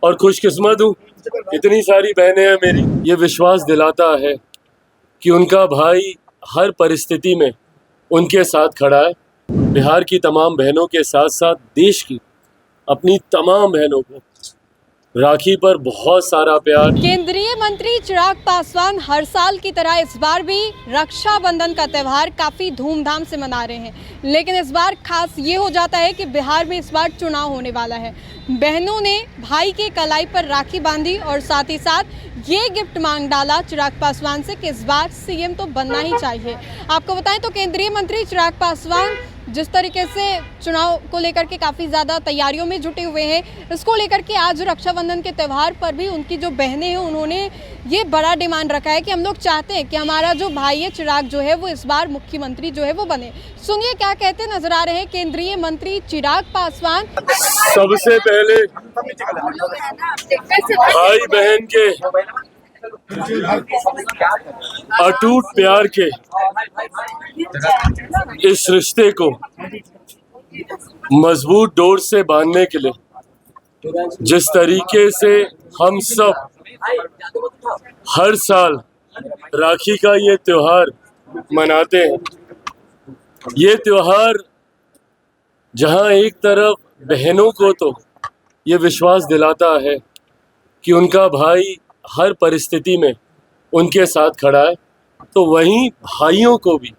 और खुशकिस्मत हूँ, इतनी सारी बहनें हैं मेरी। ये विश्वास दिलाता है कि उनका भाई हर परिस्थिति में उनके साथ खड़ा है। बिहार की तमाम बहनों के साथ साथ देश की अपनी तमाम बहनों को राखी पर बहुत सारा प्यार। केंद्रीय मंत्री चिराग पासवान हर साल की तरह इस बार भी रक्षाबंधन का त्यौहार काफी धूमधाम से मना रहे हैं, लेकिन इस बार खास ये हो जाता है कि बिहार में इस बार चुनाव होने वाला है। बहनों ने भाई के कलाई पर राखी बांधी और साथ ही साथ ये गिफ्ट मांग डाला चिराग पासवान से कि इस बार सीएम तो बनना ही चाहिए। आपको बताएं तो केंद्रीय मंत्री चिराग पासवान जिस तरीके से चुनाव को लेकर के काफ़ी ज़्यादा तैयारियों में जुटे हुए हैं, इसको लेकर के आज रक्षाबंधन के त्यौहार पर भी उनकी जो बहनें हैं उन्होंने ये बड़ा डिमांड रखा है कि हम लोग चाहते हैं कि हमारा जो भाई है चिराग जो है वो इस बार मुख्यमंत्री जो है वो बने। सुनिए क्या कहते नजर आ रहे हैं केंद्रीय मंत्री चिराग पासवान। सबसे पहले भाई बहन के अटूट प्यार के इस रिश्ते को मजबूत डोर से बांधने के लिए जिस तरीके से हम सब हर साल राखी का ये त्योहार मनाते हैं, ये त्योहार जहां एक तरफ बहनों को तो ये विश्वास दिलाता है कि उनका भाई हर परिस्थिति में उनके साथ खड़ा है, तो वहीं भाइयों को भी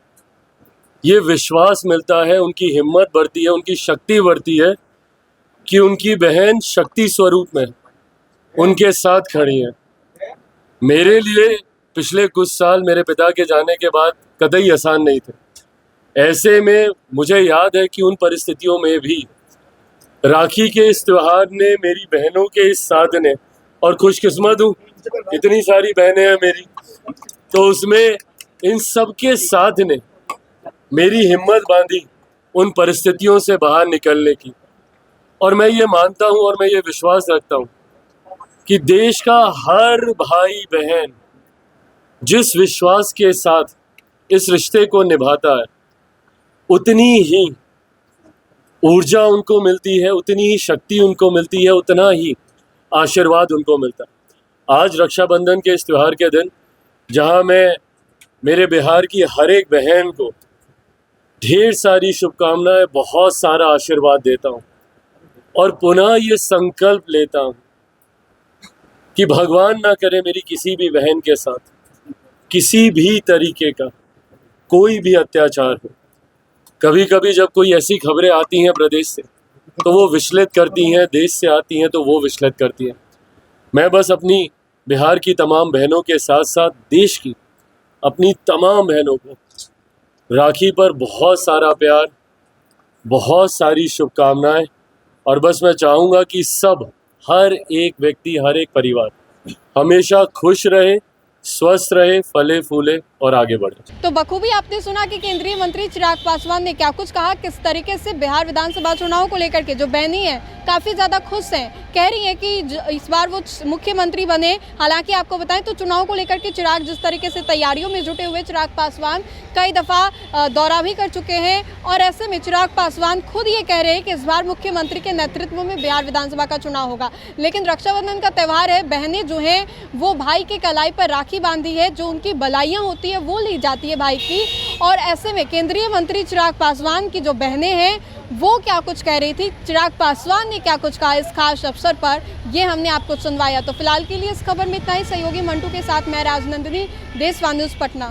ये विश्वास मिलता है, उनकी हिम्मत बढ़ती है, उनकी शक्ति बढ़ती है कि उनकी बहन शक्ति स्वरूप में उनके साथ खड़ी है। मेरे लिए पिछले कुछ साल मेरे पिता के जाने के बाद कतई आसान नहीं थे। ऐसे में मुझे याद है कि उन परिस्थितियों में भी राखी के इस त्योहार ने, मेरी बहनों के इस साथ ने, और खुशकिस्मत हूँ, इतनी सारी बहनें हैं मेरी, तो उसमें इन सब के साथ ने मेरी हिम्मत बांधी उन परिस्थितियों से बाहर निकलने की। और मैं ये मानता हूँ और मैं ये विश्वास रखता हूँ कि देश का हर भाई बहन जिस विश्वास के साथ इस रिश्ते को निभाता है, उतनी ही ऊर्जा उनको मिलती है, उतनी ही शक्ति उनको मिलती है, उतना ही आशीर्वाद उनको मिलता है। आज रक्षाबंधन के इस त्यौहार के दिन जहां मैं मेरे बिहार की हर एक बहन को ढेर सारी शुभकामनाएं, बहुत सारा आशीर्वाद देता हूं और पुनः ये संकल्प लेता हूं कि भगवान ना करे मेरी किसी भी बहन के साथ किसी भी तरीके का कोई भी अत्याचार हो। कभी कभी जब कोई ऐसी खबरें आती हैं प्रदेश से तो वो विचलित करती हैं, देश से आती हैं तो वो विचलित करती हैं। मैं बस अपनी बिहार की तमाम बहनों के साथ साथ देश की अपनी तमाम बहनों को राखी पर बहुत सारा प्यार, बहुत सारी शुभकामनाएं, और बस मैं चाहूँगा कि सब, हर एक व्यक्ति, हर एक परिवार हमेशा खुश रहे, स्वस्थ रहे, फले फूले और आगे बढ़े। तो बखूबी आपने सुना कि केंद्रीय मंत्री चिराग पासवान ने क्या कुछ कहा, किस तरीके से बिहार विधानसभा चुनाव को लेकर के जो बहनी है काफी ज्यादा खुश हैं, कह रही है कि इस बार वो मुख्यमंत्री बने। हालांकि आपको बताएं तो चुनाव को लेकर के चिराग जिस तरीके से तैयारियों में जुटे हुए चिराग पासवान कई दफा दौरा भी कर चुके हैं, और ऐसे में चिराग पासवान खुद ये कह रहे हैं कि इस बार मुख्यमंत्री के नेतृत्व में बिहार विधानसभा का चुनाव होगा। लेकिन रक्षाबंधन का त्यौहार है, बहनें जो हैं वो भाई के कलाई पर राखी बांधी है, जो उनकी बलाइयाँ होती है वो ली जाती है भाई की। और ऐसे में केंद्रीय मंत्री चिराग पासवान की जो बहनें हैं वो क्या कुछ कह रही थी, चिराग पासवान ने क्या कुछ कहा इस खास अवसर पर, ये हमने आपको सुनवाया। तो फिलहाल के लिए इस खबर में इतना ही। सहयोगी मंटू के साथ मैं राजनंदिनी, देशवान न्यूज़ पटना।